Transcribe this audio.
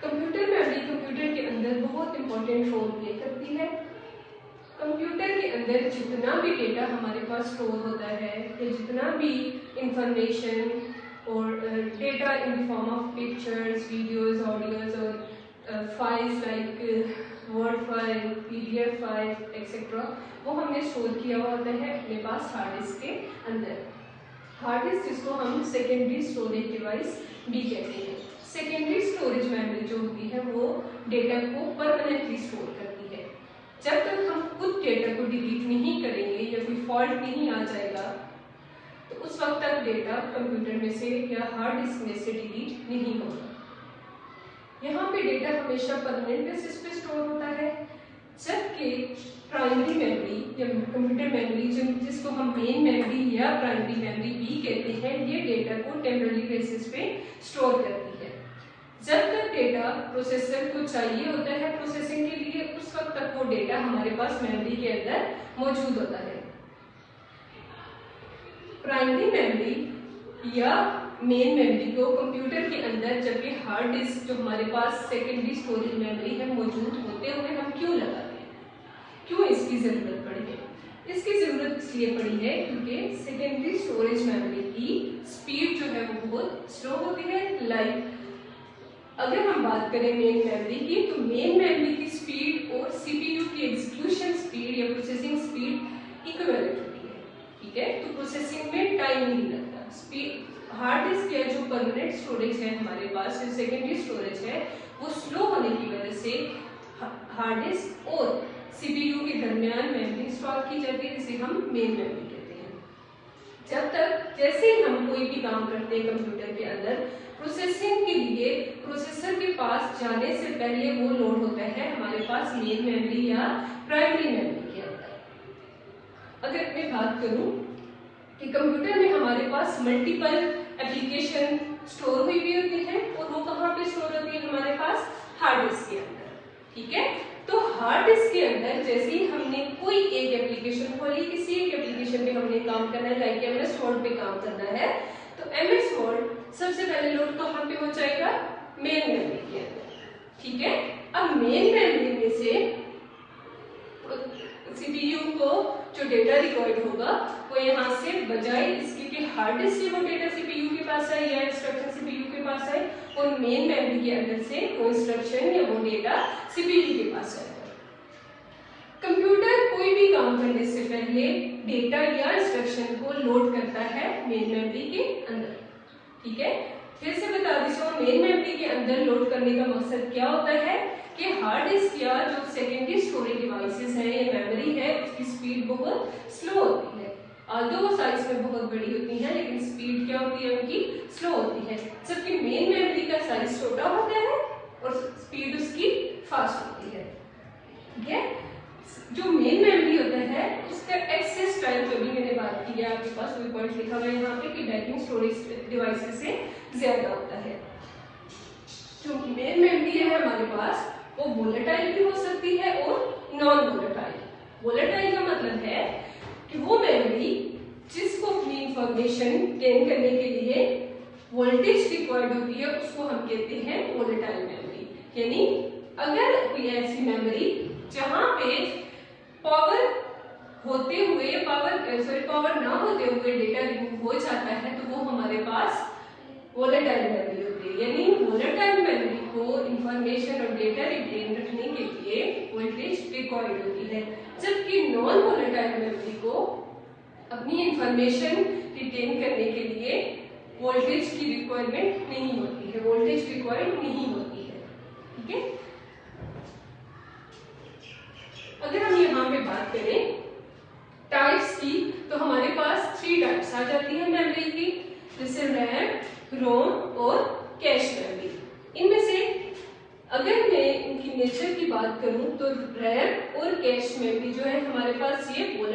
Computer memory computer के अंदर बहुत इंपॉर्टेंट रोल प्ले करती है। कंप्यूटर के अंदर जितना भी डेटा हमारे पास स्टोर होता है या जितना भी इंफॉर्मेशन और data in the form of pictures, videos, audios और files like word file, PDF file etcetera, वो हमने स्टोर किया हुआ होता है अपने पास हार्ड डिस्क के अंदर। हार्ड डिस्क जिसको हम सेकेंडरी स्टोरेज डिवाइस भी कहते हैं। सेकेंडरी स्टोरेज मेमोरी जो होती है वो डेटा को परमानेंटली स्टोर करती है। जब तक हम खुद डेटा को डिलीट नहीं करेंगे या कोई फॉल्ट नहीं आ जाएगा तो उस वक्त तक डेटा कंप्यूटर में से या हार्ड डिस्क में से डिलीट नहीं होगा। यहाँ पे डेटा हमेशा परमानेंट बेसिस पे स्टोर होता है, जबकि प्राइमरी मेमोरी या कंप्यूटर मेमोरी जिसको हम मेन मेमोरी या प्राइमरी मेमोरी भी कहते हैं, ये डेटा को टेम्पररी बेसिस पे स्टोर करती है। जब तक डेटा प्रोसेसर को चाहिए होता है प्रोसेसिंग के लिए, उस वक्त तक वो डेटा हमारे पास मेमोरी के अंदर मौजूद होता है। प्राइमरी मेमोरी या मेन मेमोरी को कंप्यूटर के अंदर, जबकि हार्ड डिस्क जो हमारे पास सेकेंडरी स्टोरेज मेमोरी है मौजूद होते हुए हम क्यों लगाते हैं, क्यों इसकी जरूरत पड़ी है? इसकी जरूरत इसलिए पड़ी है क्योंकि सेकेंडरी स्टोरेज मेमोरी की स्पीड जो है वो बहुत स्लो होती है। लाइक अगर हम बात करें मेन मेमोरी की, तो मेन मेमोरी की स्पीड और सीपीयू की एग्जीक्यूशन स्पीड या प्रोसेसिंग स्पीड इक्विवेलेंट होती है। ठीक है, तो प्रोसेसिंग में टाइम नहीं लगता। स्पीड हार्ड डिस्क या जो परमानेंट स्टोरेज है हमारे पास, जो सेकेंडरी स्टोरेज है, वो स्लो होने की वजह से हार्ड डिस्क और सीपीयू के दरमियान मेमोरी इंस्टॉल की जाती है, जिसे हम मेन मेमोरी कहते हैं। जब तक जैसे ही हम कोई भी काम करते हैं कंप्यूटर के अंदर, प्रोसेसिंग के लिए प्रोसेसर के पास जाने से पहले वो लोड होता है हमारे पास मेन मेमोरी या प्राइमरी मेमोरी के अंदर। अगर मैं बात करूं कि कंप्यूटर में हमारे पास मल्टीपल एप्लीकेशन स्टोर हुई भी होती है, और वो कहाँ पे स्टोर होती है? हमारे पास हार्ड डिस्क के अंदर। ठीक है, तो हार्ड डिस्क के अंदर जैसे ही हमने कोई एक एप्लीकेशन खोली, किसी एक एप्लीकेशन पे हमने काम करना है, लाइक एमएस वर्ड पे काम करना है, तो एमएस वर्ड सबसे पहले लोड कहाँ पे हो जाएगा? मेन मेमोरी के अंदर। ठीक है, अब मेन मेमोरी में से सीपीयू को जो डेटा रिकॉर्ड होगा वो यहाँ से बजाय इसके कि हार्ड डिस्क से वो डेटा सीपीयू के पास आए या इंस्ट्रक्शन सीपीयू के पास आए, और मेन मेमोरी के अंदर से वो इंस्ट्रक्शन या वो डेटा सीपीयू के पास आएगा। कंप्यूटर कोई भी काम करने से पहले डेटा या इंस्ट्रक्शन को लोड करता है मेन मेमोरी के अंदर। ठीक है, फिर से बता दीजिए, मेन मेमोरी के अंदर लोड करने का मकसद क्या होता है कि हार्ड डिस्क या जो सेकेंडरी स्टोरेज डिवाइसेस है या मेमोरी है, उसकी स्पीड बहुत स्लो होती है। ऑल्दो वो साइज में बहुत बड़ी होती है, लेकिन स्पीड क्या होती है उनकी? स्लो होती है। जबकि मेन मेमोरी का साइज छोटा होता है और स्पीड उसकी फास्ट होती है। ठीक है, जो मेन मेमोरी होता है उसका एक्सेस टाइम, जो भी मैंने बात की है, आपके पास कोई पॉइंट लिखा हुआ है यहाँ पे कि बैकिंग स्टोरेज डिवाइसेस से ज्यादा होता है। जो मेन मेमोरी है हमारे पास, वो वोलेटाइल भी हो सकती है और नॉन वोलेटाइल। वोलेटाइल का मतलब है कि वो मेमोरी जिसको अपनी इंफॉर्मेशन गेन करने के लिए वोल्टेज रिक्वायर्ड होती है, उसको हम कहते हैं वोलेटाइल मेमोरी। यानी अगर कोई ऐसी मेमोरी जहां पे पावर होते हुए पावर ना होते हुए डेटा रिमूव हो जाता है, तो वो हमारे पास वोलेटाइल मेमोरी होती है। यानी वोलेटाइल मेमोरी को इंफॉर्मेशन और डेटा रिटेन रखने के लिए वोल्टेज रिक्वायर्ड होती है, जबकि नॉन वोलेटाइल मेमोरी को अपनी इंफॉर्मेशन रिटेन करने के लिए वोल्टेज की रिक्वायरमेंट नहीं होती है, वोल्टेज रिक्वायर्ड नहीं होती है। ठीक है, अगर हम यहाँ पे बात करें टाइप्स की, तो हमारे पास 3 टाइप्स आ जाती है मेमोरी की, जैसे रैम, रोम और कैश मेमोरी। इनमें से अगर मैं इनकी नेचर की बात करूं तो रैम और कैश मेमोरी जो है हमारे पास ये वोलेटाइल